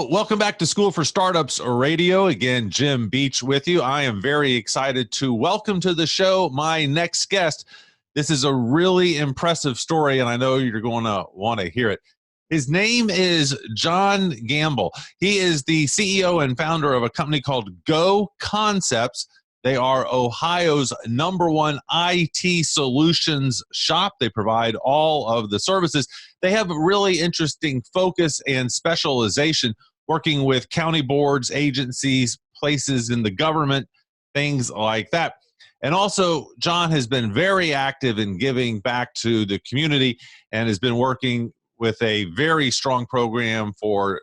welcome back to School for Startups Radio. Again, Jim Beach with you. I am very excited to welcome to the show my next guest. This is a really impressive story, and I know you're going to want to hear it. His name is John Gambill. He is the CEO and founder of a company called Go Concepts. They are Ohio's #1 IT solutions shop. They provide all of the services. They have a really interesting focus and specialization, working with county boards, agencies, places in the government, things like that. And also, John has been very active in giving back to the community and has been working with a very strong program for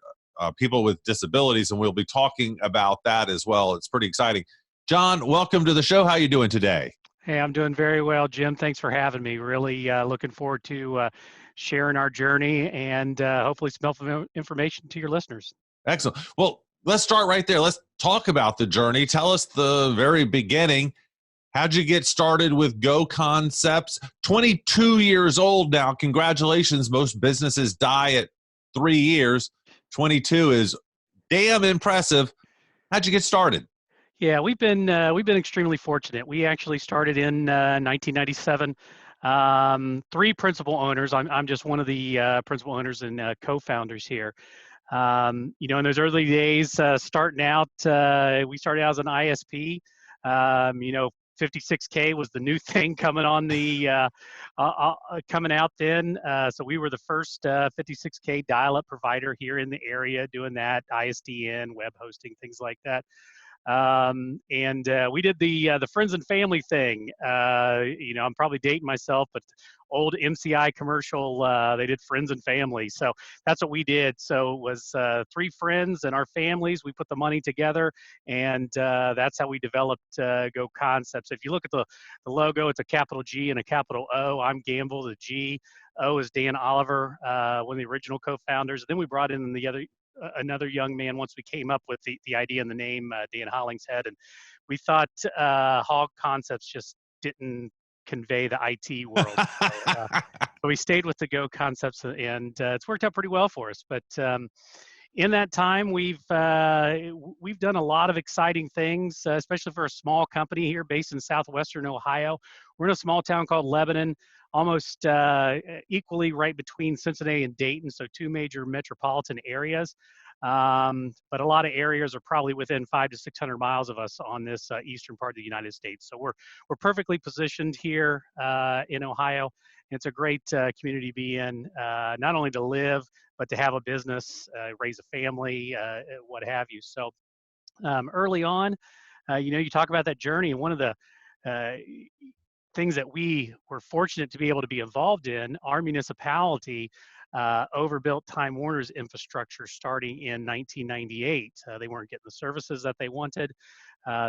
people with disabilities, and we'll be talking about that as well. It's pretty exciting. John, welcome to the show. How are you doing today? Hey, I'm doing very well, Jim. Thanks for having me. Really looking forward to sharing our journey and hopefully some helpful information to your listeners. Excellent. Well, let's start right there. Let's talk about the journey. Tell us the very beginning. How'd you get started with Go Concepts? 22 years old now. Congratulations. Most businesses die at 3 years. 22 is damn impressive. How'd you get started? Yeah, we've been extremely fortunate. We actually started in 1997. Three principal owners. I'm just one of the principal owners and co-founders here. In those early days, starting out, we started out as an ISP. 56K was the new thing coming on the coming out then. So we were the first 56K dial-up provider here in the area, doing that ISDN, web hosting, things like that. We did the friends and family thing. I'm probably dating myself, but old MCI commercial, they did friends and family. So that's what we did. So it was three friends and our families. We put the money together, and that's how we developed Go Concepts. If you look at the logo, it's a capital G and a capital O. I'm Gambill, the G. O is Dan Oliver, one of the original co-founders. Then we brought in another young man once we came up with the idea and the name, Dan Hollingshead, and we thought Hog Concepts just didn't convey the IT world. So we stayed with the Go Concepts, and it's worked out pretty well for us. But in that time, we've done a lot of exciting things, especially for a small company here based in southwestern Ohio. We're in a small town called Lebanon, almost equally right between Cincinnati and Dayton, so two major metropolitan areas. But a lot of areas are probably within 500 to 600 miles of us on this eastern part of the United States. So we're perfectly positioned here in Ohio. It's a great community to be in, not only to live, but to have a business, raise a family, what have you. So early on, you talk about that journey, and one of the things that we were fortunate to be able to be involved in, our municipality overbuilt Time Warner's infrastructure starting in 1998. They weren't getting the services that they wanted.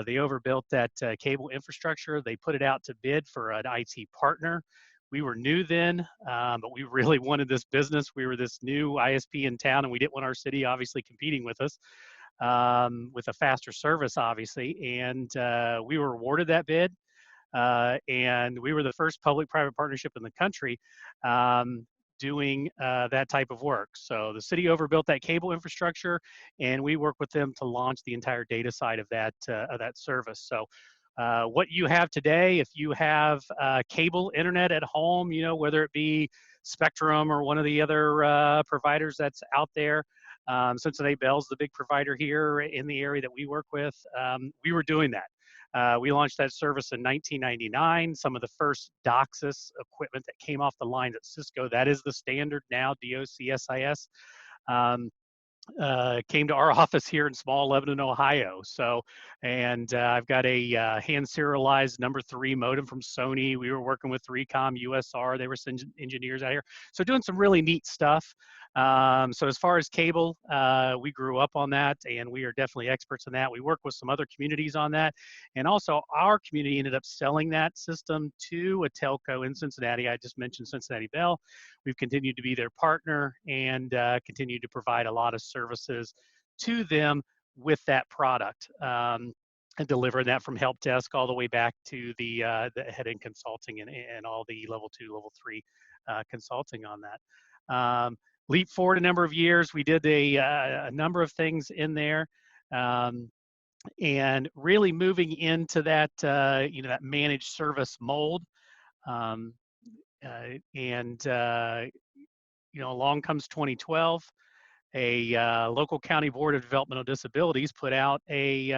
They overbuilt that cable infrastructure. They put it out to bid for an IT partner. We were new then, but we really wanted this business. We were this new ISP in town, and we didn't want our city obviously competing with us with a faster service, obviously. And we were awarded that bid. And we were the first public-private partnership in the country doing that type of work. So the city overbuilt that cable infrastructure, and we worked with them to launch the entire data side of that service. So what you have today, if you have cable internet at home, whether it be Spectrum or one of the other providers that's out there, Cincinnati Bell's the big provider here in the area that we work with. We were doing that. We launched that service in 1999. Some of the first DOCSIS equipment that came off the line at Cisco, that is the standard now, DOCSIS, came to our office here in small Lebanon, Ohio. So, and I've got a hand serialized #3 modem from Sony. We were working with 3Com, USR. They were engineers out here. So doing some really neat stuff. So as far as cable, we grew up on that, and we are definitely experts in that. We work with some other communities on that. And also our community ended up selling that system to a telco in Cincinnati. I just mentioned Cincinnati Bell. We've continued to be their partner and continue to provide a lot of services to them with that product, and delivering that from help desk all the way back to the head-end consulting and all the level 2, level 3 consulting on that. leap forward a number of years. We did a number of things in there. Um, and really moving into that, that managed service mold. Um, and along comes 2012. A local county board of developmental disabilities put out a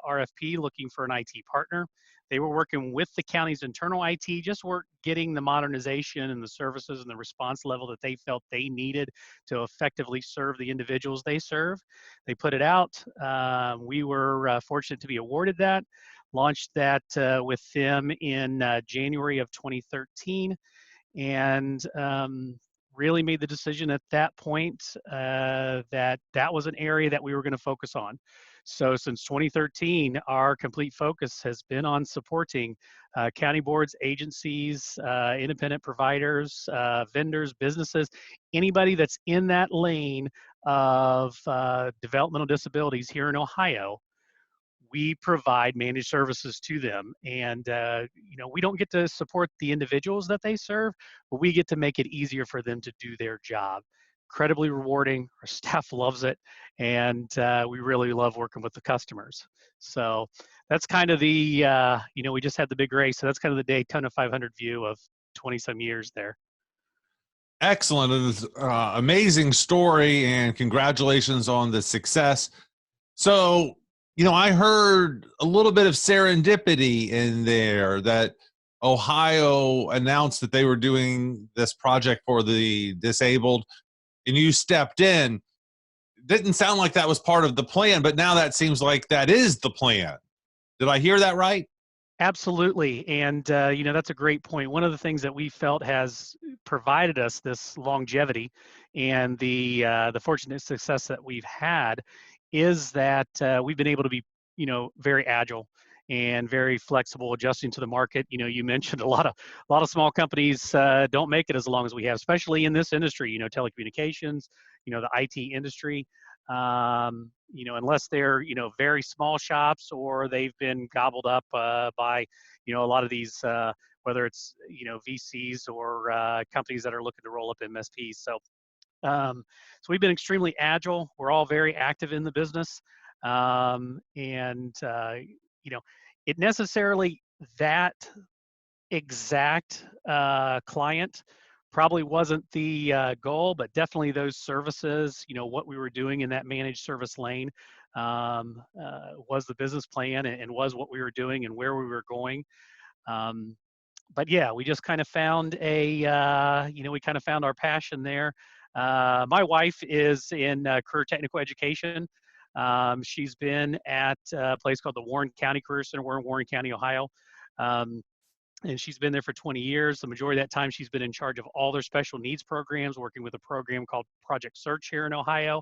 RFP looking for an IT partner. They were working with the county's internal IT, just work getting the modernization and the services and the response level that they felt they needed to effectively serve the individuals they serve. They put it out. We were fortunate to be awarded that. Launched that with them in January of 2013, and really made the decision at that point that that was an area that we were going to focus on. So since 2013, our complete focus has been on supporting county boards, agencies, independent providers, vendors, businesses, anybody that's in that lane of developmental disabilities here in Ohio. We provide managed services to them, and we don't get to support the individuals that they serve, but we get to make it easier for them to do their job. Incredibly rewarding. Our staff loves it, and we really love working with the customers. So that's kind of the we just had the big race, so that's kind of the Daytona 500 view of 20 some years there. Excellent. It amazing story, and congratulations on the success. So, I heard a little bit of serendipity in there that Ohio announced that they were doing this project for the disabled, and you stepped in. Didn't sound like that was part of the plan, but now that seems like that is the plan. Did I hear that right? Absolutely. And, that's a great point. One of the things that we felt has provided us this longevity and the fortunate success that we've had is that we've been able to be, very agile and very flexible, adjusting to the market. You mentioned a lot of small companies don't make it as long as we have, especially in this industry, telecommunications, the IT industry. Unless they're, very small shops or they've been gobbled up by, a lot of these, whether it's, VCs or companies that are looking to roll up MSPs. So we've been extremely agile. We're all very active in the business. And, it necessarily that exact client probably wasn't the goal, but definitely those services, what we were doing in that managed service lane was the business plan and was what we were doing and where we were going. Um, but yeah, we just kind of found we kind of found our passion there. My wife is in career technical education. She's been at a place called the Warren County Career Center. We're in Warren County, Ohio. Um, and she's been there for 20 years. The majority of that time, she's been in charge of all their special needs programs, working with a program called Project Search here in Ohio,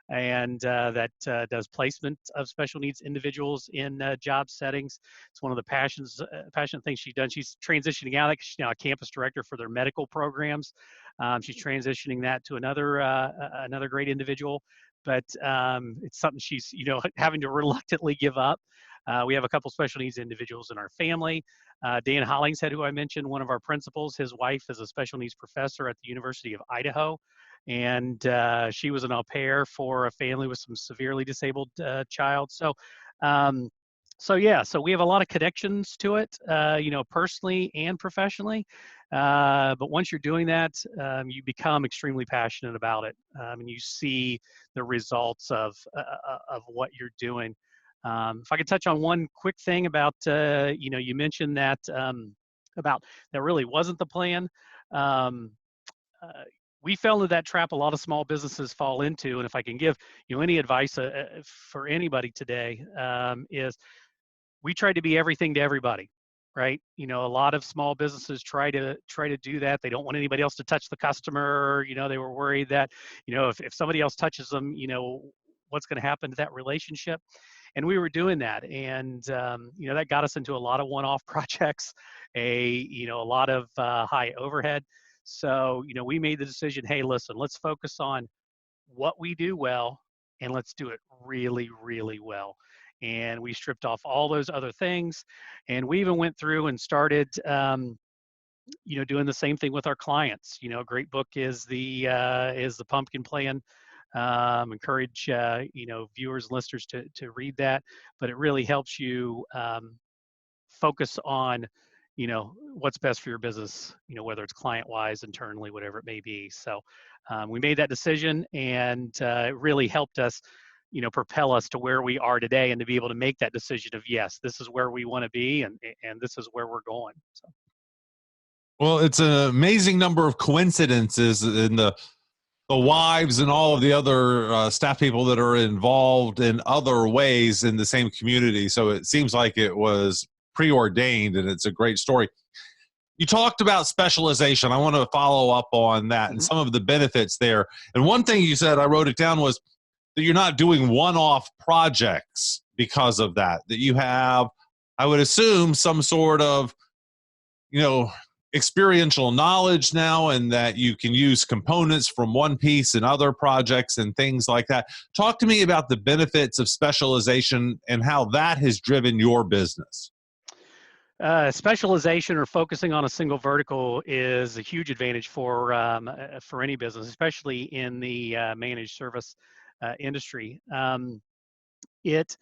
and that does placement of special needs individuals in job settings. It's one of the passionate things she's done. She's transitioning out. She's now a campus director for their medical programs. She's transitioning that to another great individual, but it's something she's having to reluctantly give up. We have a couple special needs individuals in our family. Dan Hollingshead, who I mentioned, one of our principals, his wife is a special needs professor at the University of Idaho, and she was an au pair for a family with some severely disabled child. Um, so we have a lot of connections to it, personally and professionally. But once you're doing that, you become extremely passionate about it, and you see the results of what you're doing. If I could touch on one quick thing about, you mentioned that about that really wasn't the plan. Um, we fell into that trap a lot of small businesses fall into, and if I can give any advice for anybody today, is we tried to be everything to everybody, right? A lot of small businesses try to do that. They don't want anybody else to touch the customer. They were worried that if somebody else touches them, what's going to happen to that relationship. And we were doing that, and that got us into a lot of one-off projects, a lot of high overhead. So we made the decision, hey, listen, let's focus on what we do well, and let's do it really, really well. And we stripped off all those other things, and we even went through and started doing the same thing with our clients. A great book is the Pumpkin Plan. Encourage viewers and listeners to read that, but it really helps you focus on what's best for your business, whether it's client wise, internally, whatever it may be. So we made that decision, and it really helped us propel us to where we are today, and to be able to make that decision of, yes, this is where we want to be, and this is where we're going. So Well, it's an amazing number of coincidences in the wives and all of the other staff people that are involved in other ways in the same community. So it seems like it was preordained, and it's a great story. You talked about specialization. I want to follow up on that and some of the benefits there. And one thing you said, I wrote it down, was that you're not doing one-off projects because of that, that you have, I would assume, some sort of, experiential knowledge now, and that you can use components from one piece in other projects and things like that. Talk to me about the benefits of specialization and how that has driven your business. Specialization, or focusing on a single vertical, is a huge advantage for any business, especially in the managed service industry. It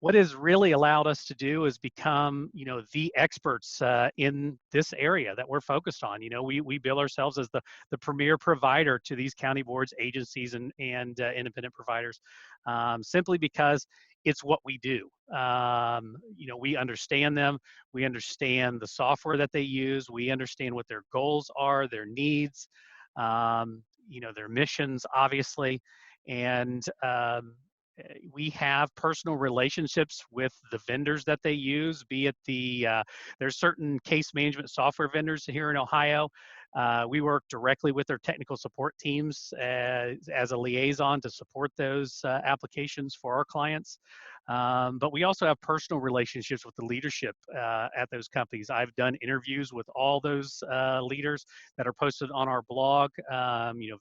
What has really allowed us to do is become, the experts in this area that we're focused on. We bill ourselves as the premier provider to these county boards, agencies, and independent providers, simply because it's what we do. We understand them. We understand the software that they use. We understand what their goals are, their needs, their missions, obviously, and we have personal relationships with the vendors that they use, be it there's certain case management software vendors here in Ohio. We work directly with their technical support teams as a liaison to support those applications for our clients. But we also have personal relationships with the leadership at those companies. I've done interviews with all those leaders that are posted on our blog,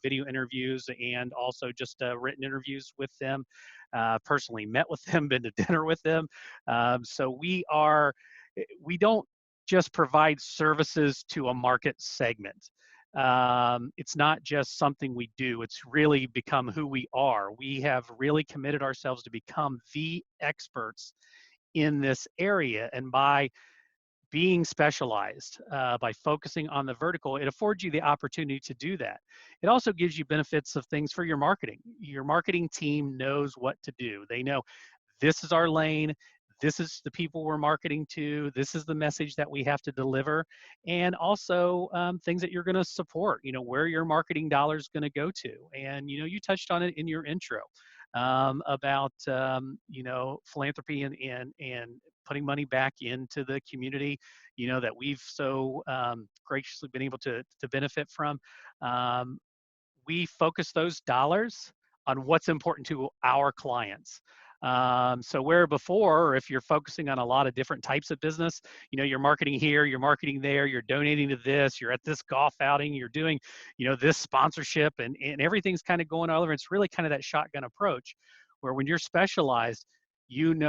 video interviews, and also just written interviews with them. Personally met with them, been to dinner with them. So we don't just provide services to a market segment. It's not just something we do, it's really become who we are. We have really committed ourselves to become the experts in this area. And by being specialized, by focusing on the vertical, it affords you the opportunity to do that. It also gives you benefits of things for your marketing. Your marketing team knows what to do. They know this is our lane, this is the people we're marketing to, this is the message that we have to deliver, and also things that you're going to support, where your marketing dollar is going to go to. And you touched on it in your intro about philanthropy and putting money back into the community, that we've so graciously been able to benefit from. We focus those dollars on what's important to our clients. So where before, if you're focusing on a lot of different types of business, you're marketing here, you're marketing there, you're donating to this, you're at this golf outing, you're doing, this sponsorship, and everything's kind of going all over. It's really kind of that shotgun approach, where when you're specialized,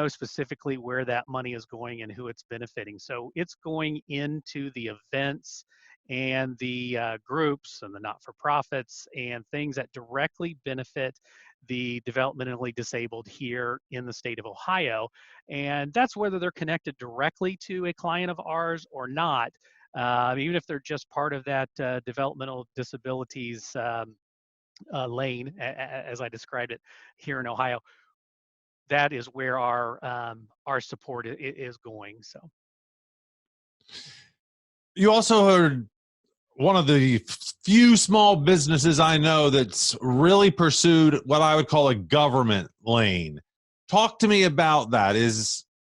specifically where that money is going and who it's benefiting. So it's going into the events and the groups and the not-for-profits and things that directly benefit the developmentally disabled here in the state of Ohio. And that's whether they're connected directly to a client of ours or not, even if they're just part of that developmental disabilities lane, as I described it here in Ohio. That is where our support is going. So You also heard one of the few small businesses I know that's really pursued what I would call a government lane. Talk to me about that.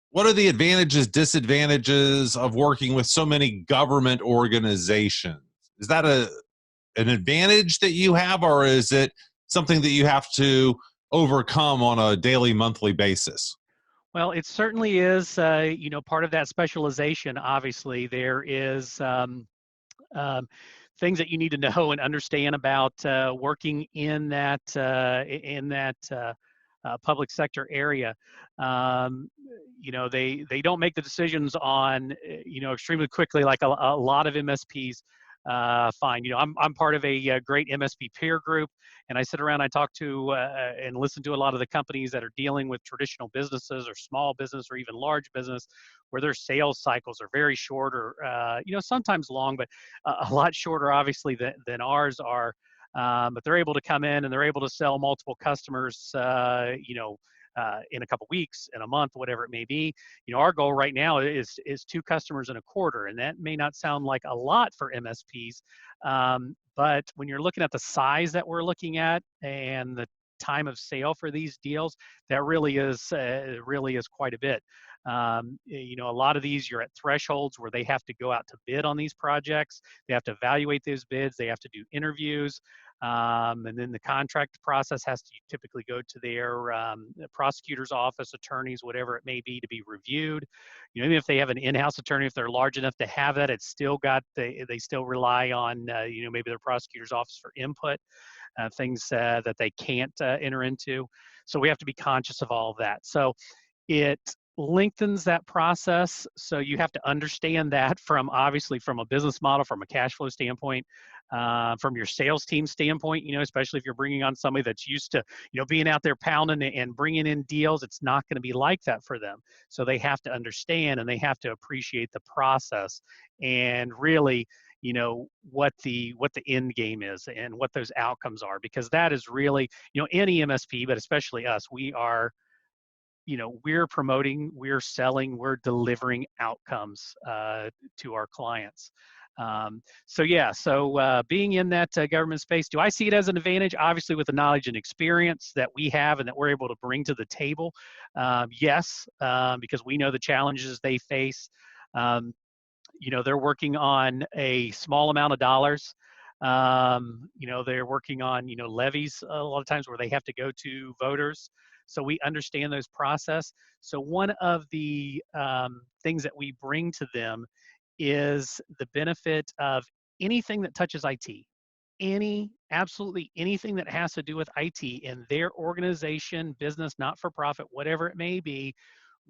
What are the advantages, disadvantages of working with so many government organizations? Is that an advantage that you have, or is it something that you have to overcome on a daily, monthly basis? well, it certainly is, part of that specialization. Obviously, there is um, things that you need to know and understand about working in that public sector area, um, they don't make the decisions on extremely quickly like a lot of MSPs find. I'm part of a great MSP peer group, and I sit around, I talk to and listen to a lot of the companies that are dealing with traditional businesses or small business or even large business, where their sales cycles are very short or sometimes long, but a lot shorter obviously than ours are. But they're able to come in and they're able to sell multiple customers, in a couple weeks, in a month, whatever it may be. Our goal right now is 2 customers in a quarter, and that may not sound like a lot for MSPs, but when you're looking at the size that we're looking at and the time of sale for these deals, that really is quite a bit. A lot of these, you're at thresholds where they have to go out to bid on these projects. They have to evaluate those bids. They have to do interviews. And then the contract process has to typically go to their prosecutor's office, attorneys, whatever it may be, to be reviewed. Even if they have an in-house attorney, if they're large enough to have that, it's still they still rely on maybe their prosecutor's office for input, things that they can't enter into. So we have to be conscious of all of that. So it lengthens that process. So you have to understand that from obviously from a business model, from a cash flow standpoint, from your sales team standpoint, especially if you're bringing on somebody that's used to, being out there pounding and bringing in deals, it's not going to be like that for them. So they have to understand and they have to appreciate the process and really, what the end game is and what those outcomes are, because that is really, any MSP, but especially us, we're promoting, we're selling, we're delivering outcomes to our clients. So being in that government space, do I see it as an advantage? Obviously, with the knowledge and experience that we have and that we're able to bring to the table, yes, because we know the challenges they face. They're working on a small amount of dollars. They're working on, levies a lot of times where they have to go to voters. So we understand those process. So one of the things that we bring to them is the benefit of anything that touches IT. Absolutely anything that has to do with IT in their organization, business, not for profit, whatever it may be,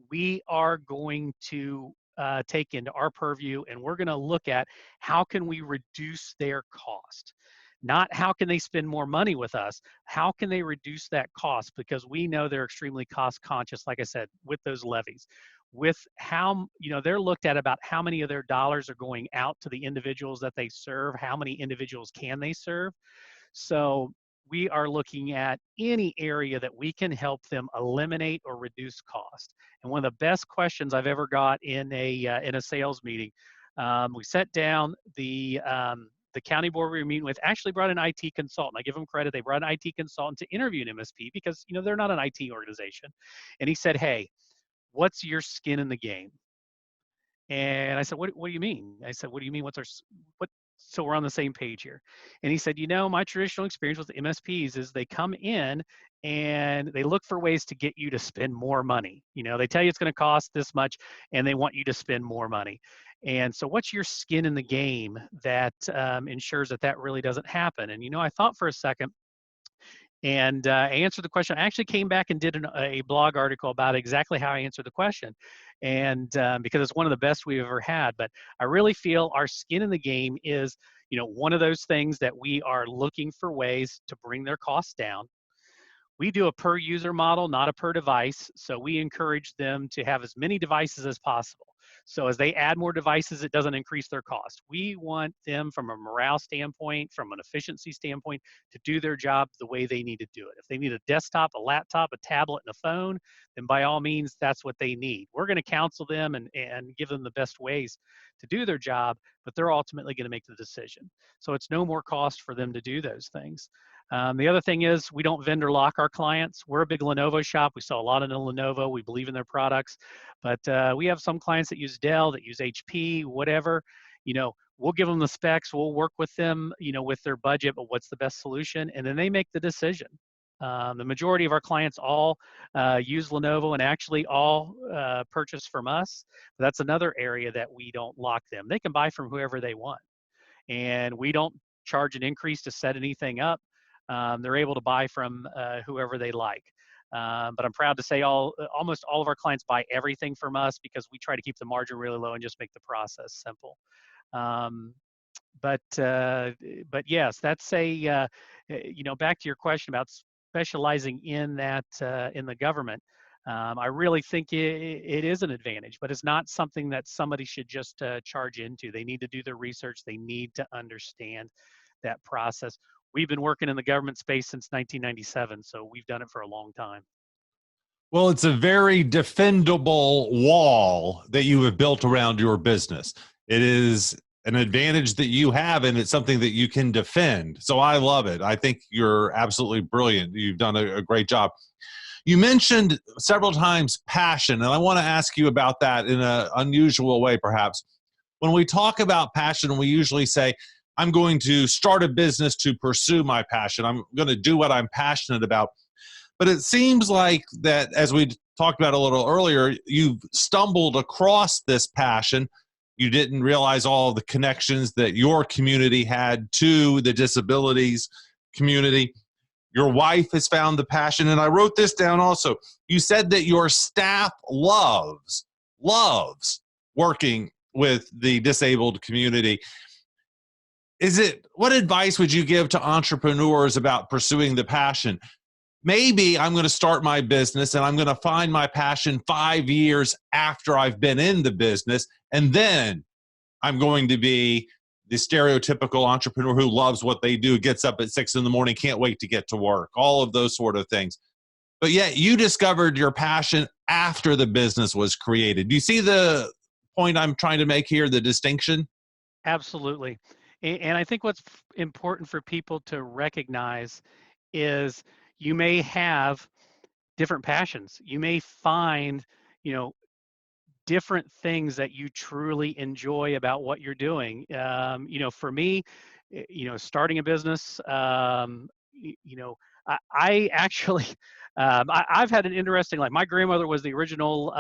we are going to take into our purview, and we're going to look at how can we reduce their cost. Not how can they spend more money with us, how can they reduce that cost, because we know they're extremely cost conscious, like I said, with those levies. With how, they're looked at about how many of their dollars are going out to the individuals that they serve, how many individuals can they serve. So we are looking at any area that we can help them eliminate or reduce cost. And one of the best questions I've ever got in a sales meeting, we sat down, the county board we were meeting with actually brought an IT consultant. I give them credit. They brought an IT consultant to interview an MSP because, they're not an IT organization. And he said, "Hey, what's your skin in the game?" And I said, what do you mean? I said, what do you mean? What? So we're on the same page here. And he said, my traditional experience with MSPs is they come in and they look for ways to get you to spend more money. They tell you it's going to cost this much and they want you to spend more money. And so what's your skin in the game that ensures that really doesn't happen? And, I thought for a second, and I answered the question. I actually came back and did a blog article about exactly how I answered the question, and because it's one of the best we've ever had. But I really feel our skin in the game is, one of those things that we are looking for ways to bring their costs down. We do a per user model, not a per device. So we encourage them to have as many devices as possible. So as they add more devices, it doesn't increase their cost. We want them from a morale standpoint, from an efficiency standpoint, to do their job the way they need to do it. If they need a desktop, a laptop, a tablet, and a phone, then by all means, that's what they need. We're going to counsel them and give them the best ways to do their job, but they're ultimately going to make the decision. So it's no more cost for them to do those things. The other thing is we don't vendor lock our clients. We're a big Lenovo shop. We sell a lot in Lenovo. We believe in their products, but we have some clients that use Dell, that use HP, whatever. We'll give them the specs. We'll work with them, with their budget, but what's the best solution? And then they make the decision. The majority of our clients all use Lenovo and actually all purchase from us. But that's another area that we don't lock them. They can buy from whoever they want. And we don't charge an increase to set anything up. They're able to buy from whoever they like. But I'm proud to say almost all of our clients buy everything from us because we try to keep the margin really low and just make the process simple. Um, but yes, that's back to your question about specializing in that in the government. I really think it is an advantage, but it's not something that somebody should just charge into. They need to do their research. They need to understand that process. We've been working in the government space since 1997, so we've done it for a long time. Well, it's a very defendable wall that you have built around your business. It is an advantage that you have, and it's something that you can defend. So I love it. I think you're absolutely brilliant. You've done a great job. You mentioned several times passion, and I want to ask you about that in an unusual way, perhaps. When we talk about passion, we usually say, I'm going to start a business to pursue my passion. I'm going to do what I'm passionate about. But it seems like that, as we talked about a little earlier, you've stumbled across this passion. You didn't realize all of the connections that your community had to the disabilities community. Your wife has found the passion. And I wrote this down also. You said that your staff loves working with the disabled community. What advice would you give to entrepreneurs about pursuing the passion? Maybe I'm going to start my business and I'm going to find my passion 5 years after I've been in the business. And then I'm going to be the stereotypical entrepreneur who loves what they do, gets up at 6 a.m, can't wait to get to work, all of those sort of things. But yet you discovered your passion after the business was created. Do you see the point I'm trying to make here, the distinction? Absolutely. And I think what's important for people to recognize is you may have different passions. You may find, you know, different things that you truly enjoy about what you're doing. For me, starting a business, I actually, I've had an interesting life. My grandmother was the original,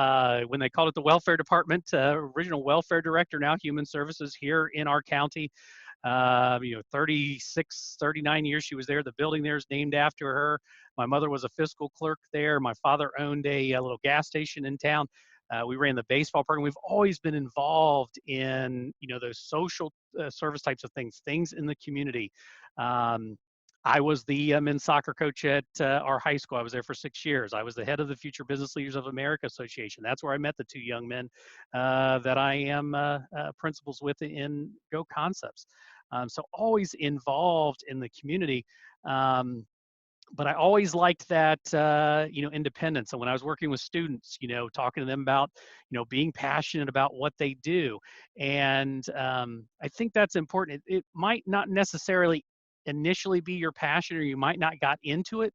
when they called it the welfare department, original welfare director, now human services here in our county. 36, 39 years she was there. The building there is named after her. My mother was a fiscal clerk there. My father owned a little gas station in town. We ran the baseball program. We've always been involved in, those social service types of things in the community. I was the men's soccer coach at our high school. I was there for 6 years. I was the head of the Future Business Leaders of America Association. That's where I met the two young men that I am principals with in Go Concepts. So always involved in the community. But I always liked that, independence. And when I was working with students, talking to them about, being passionate about what they do. And I think that's important. It might not necessarily initially be your passion, or you might not got into it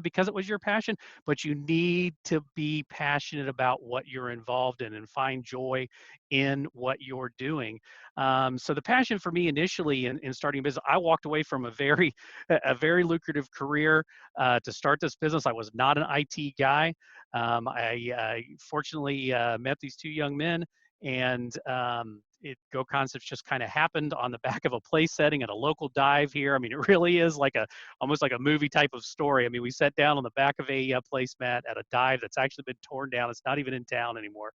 because it was your passion, but you need to be passionate about what you're involved in and find joy in what you're doing. So the passion for me initially in starting a business, I walked away from a very lucrative career to start this business. I was not an IT guy. I fortunately met these two young men, and Go Concepts just kind of happened on the back of a place setting at a local dive here. I mean, it really is almost like a movie type of story. I mean, we sat down on the back of a placemat at a dive that's actually been torn down. It's not even in town anymore,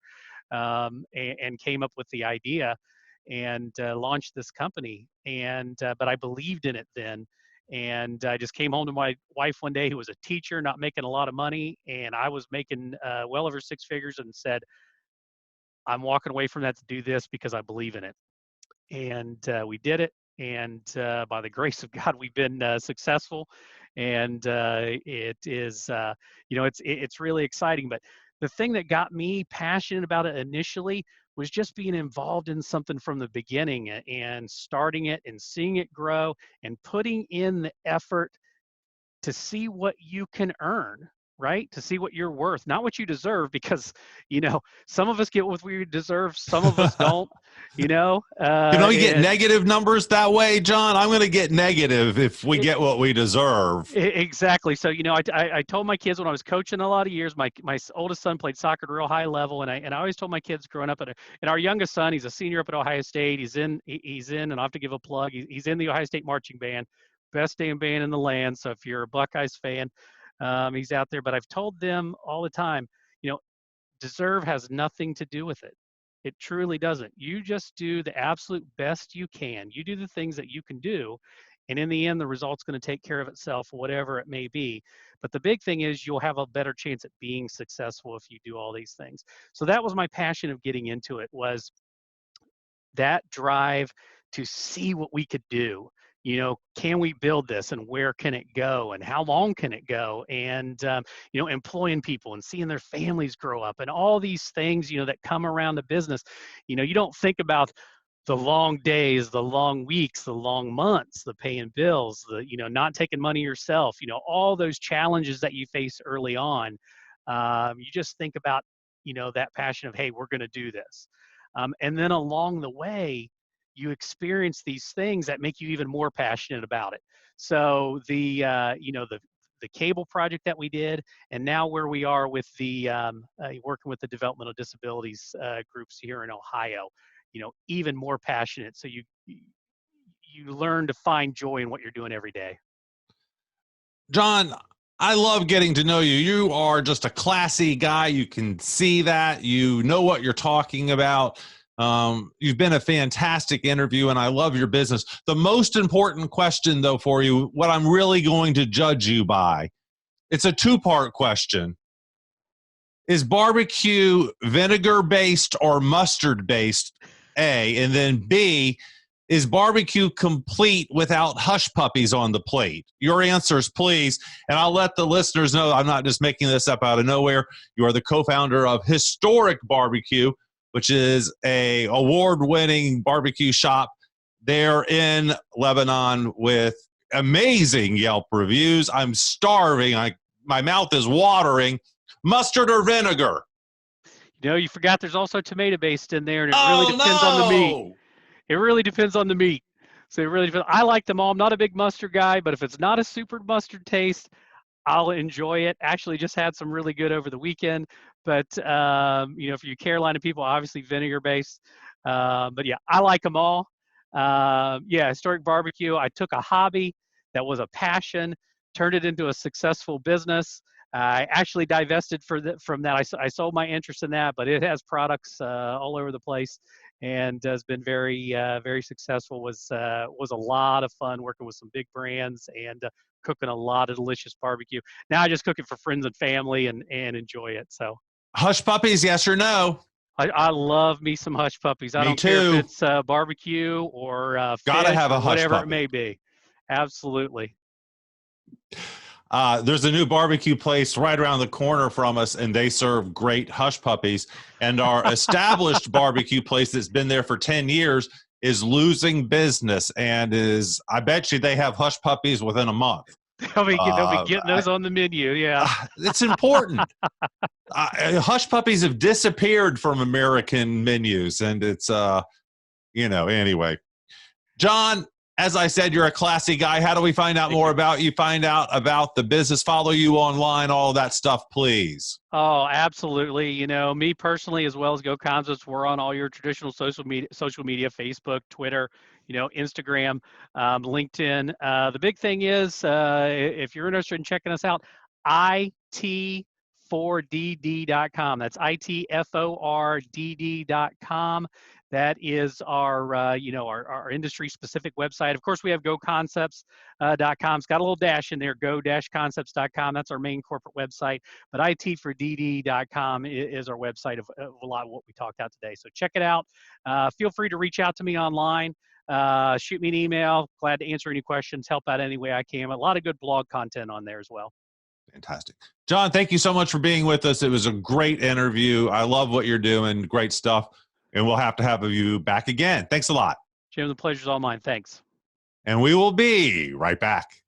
and came up with the idea and launched this company. But I believed in it then. And I just came home to my wife one day, who was a teacher, not making a lot of money, and I was making well over 6 figures, and said, I'm walking away from that to do this because I believe in it. And we did it. And by the grace of God, we've been successful. And it is, it's really exciting. But the thing that got me passionate about it initially was just being involved in something from the beginning and starting it and seeing it grow and putting in the effort to see what you can earn, right? To see what you're worth, not what you deserve, because, some of us get what we deserve, some of us don't, Can we get and negative numbers that way, John? I'm going to get negative if we get what we deserve. exactly. So, I told my kids when I was coaching a lot of years, my oldest son played soccer at a real high level. And I always told my kids growing up, and our youngest son, he's a senior up at Ohio State. He's in, and I have to give a plug. He's in the Ohio State marching band, best damn band in the land. So if you're a Buckeyes fan, He's out there, but I've told them all the time, you know, deserve has nothing to do with it. It truly doesn't. You just do the absolute best you can. You do the things that you can do. And in the end, the result's going to take care of itself, whatever it may be. But the big thing is you'll have a better chance at being successful if you do all these things. So that was my passion of getting into it, was that drive to see what we could do. Can we build this, and where can it go, and how long can it go? And employing people and seeing their families grow up, and all these things that come around the business. You don't think about the long days, the long weeks, the long months, the paying bills, the not taking money yourself, all those challenges that you face early on. You just think about that passion of, hey, we're going to do this. And then along the way, you experience these things that make you even more passionate about it. So the cable project that we did, and now where we are with the working with the developmental disabilities groups here in Ohio, even more passionate. So you learn to find joy in what you're doing every day. John, I love getting to know you. You are just a classy guy. You can see that. You know what you're talking about. You've been a fantastic interview, and I love your business. The most important question, though, for you, what I'm really going to judge you by, it's a two-part question. Is barbecue vinegar-based or mustard-based, A? And then B, is barbecue complete without hush puppies on the plate? Your answers, please. And I'll let the listeners know I'm not just making this up out of nowhere. You are the co-founder of Historic Barbecue, which is a award-winning barbecue shop there in Lebanon with amazing Yelp reviews. I'm starving. My mouth is watering. Mustard or vinegar? You forgot there's also tomato based in there, and it really depends on the meat. It really depends on the meat. So it really depends. I like them all. I'm not a big mustard guy, but if it's not a super mustard taste, I'll enjoy it. Actually, just had some really good over the weekend. But for you Carolina people, obviously vinegar based. But yeah, I like them all. Historic barbecue. I took a hobby that was a passion, turned it into a successful business. I actually divested from that. I sold my interest in that, but it has products all over the place, and has been very, very successful. Was a lot of fun working with some big brands and cooking a lot of delicious barbecue. Now I just cook it for friends and family and enjoy it. So hush puppies, yes or no? I love me some hush puppies. I don't care if it's barbecue or Gotta fish have a or hush whatever puppy. it may be. Absolutely. There's a new barbecue place right around the corner from us, and they serve great hush puppies. And our established barbecue place that's been there for 10 years is losing business, and I bet you they have hush puppies within a month. They'll be getting those on the menu. Yeah. It's important. Hush puppies have disappeared from American menus, and it's, anyway. John, as I said, you're a classy guy. How do we find out more about you? Find out about the business, follow you online, all that stuff, please. Oh, absolutely. Me personally, as well as Go Concepts, we're on all your traditional social media, Facebook, Twitter, Instagram, LinkedIn. The big thing is, if you're interested in checking us out, it4dd.com. That's itfordd.com. That is our industry-specific website. Of course, we have goconcepts.com. It's got a little dash in there, go-concepts.com. That's our main corporate website. But itfordd.com is our website of a lot of what we talked about today. So check it out. Feel free to reach out to me online. Shoot me an email. Glad to answer any questions, help out any way I can. A lot of good blog content on there as well. Fantastic. John, thank you so much for being with us. It was a great interview. I love what you're doing. Great stuff. And we'll have to have you back again. Thanks a lot. Jim, the pleasure's all mine. Thanks. And we will be right back.